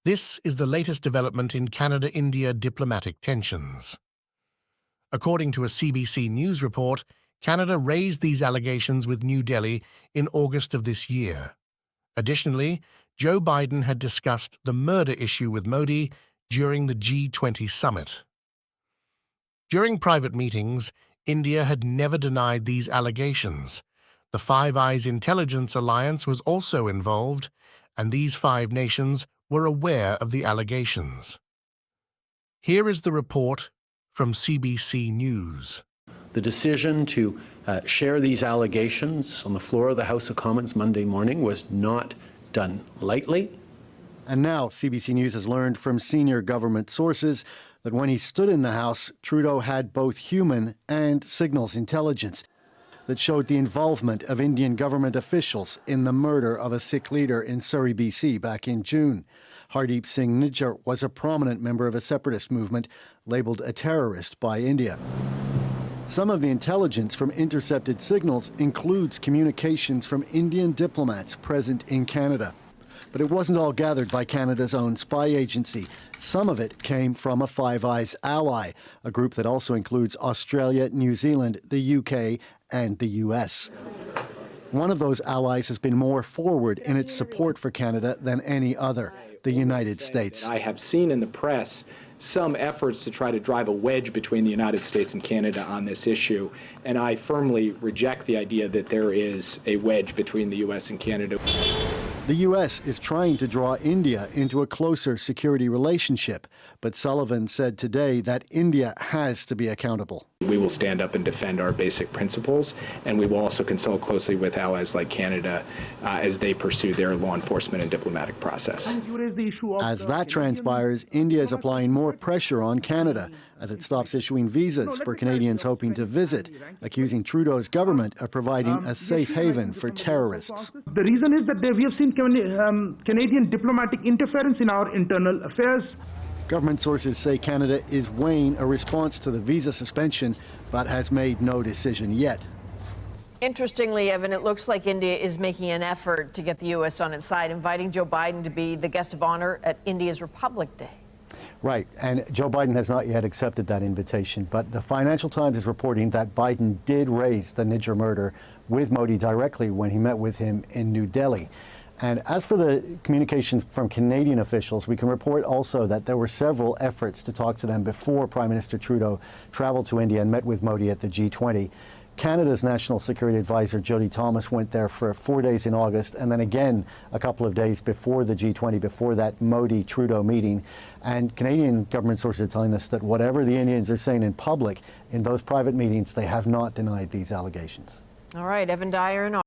This is the latest development in Canada-India diplomatic tensions. According to a CBC News report, Canada raised these allegations with New Delhi in August of this year. Additionally, Joe Biden had discussed the murder issue with Modi during the G20 summit. During private meetings, India had never denied these allegations. The Five Eyes Intelligence Alliance was also involved, and these 5 nations were aware of the allegations. Here is the report from CBC News. The decision to share these allegations on the floor of the House of Commons Monday morning was not done lightly. And now CBC News has learned from senior government sources that when he stood in the House, Trudeau had both human and signals intelligence that showed the involvement of Indian government officials in the murder of a Sikh leader in Surrey, BC back in June. Hardeep Singh Nijjar was a prominent member of a separatist movement labelled a terrorist by India. Some of the intelligence from intercepted signals includes communications from Indian diplomats present in Canada. But it wasn't all gathered by Canada's own spy agency. Some of it came from a Five Eyes ally, a group that also includes Australia, New Zealand, the UK, and the US. One of those allies has been more forward in its support for Canada than any other, the United States. I have seen in the press some efforts to try to drive a wedge between the United States and Canada on this issue, and I firmly reject the idea that there is a wedge between the US and Canada. The U.S. is trying to draw India into a closer security relationship, but Sullivan said today that India has to be accountable. We will stand up and defend our basic principles, and we will also consult closely with allies like Canada as they pursue their law enforcement and diplomatic process. As that transpires, India is applying more pressure on Canada as it stops issuing visas for Canadians hoping to visit, accusing Trudeau's government of providing a safe haven for terrorists. The reason is that we have seen Canadian diplomatic interference in our internal affairs. Government sources say Canada is weighing a response to the visa suspension, but has made no decision yet. Interestingly, Evan, it looks like India is making an effort to get the U.S. on its side, inviting Joe Biden to be the guest of honor at India's Republic Day. Right, and Joe Biden has not yet accepted that invitation, but the Financial Times is reporting that Biden did raise the Nijjar murder with Modi directly when he met with him in New Delhi. And as for the communications from Canadian officials, we can report also that there were several efforts to talk to them before Prime Minister Trudeau traveled to India and met with Modi at the G20. Canada's National Security Advisor, Jody Thomas, went there for 4 days in August, and then again a couple of days before the G20, before that Modi-Trudeau meeting. And Canadian government sources are telling us that whatever the Indians are saying in public, in those private meetings, they have not denied these allegations. All right, Evan Dyer in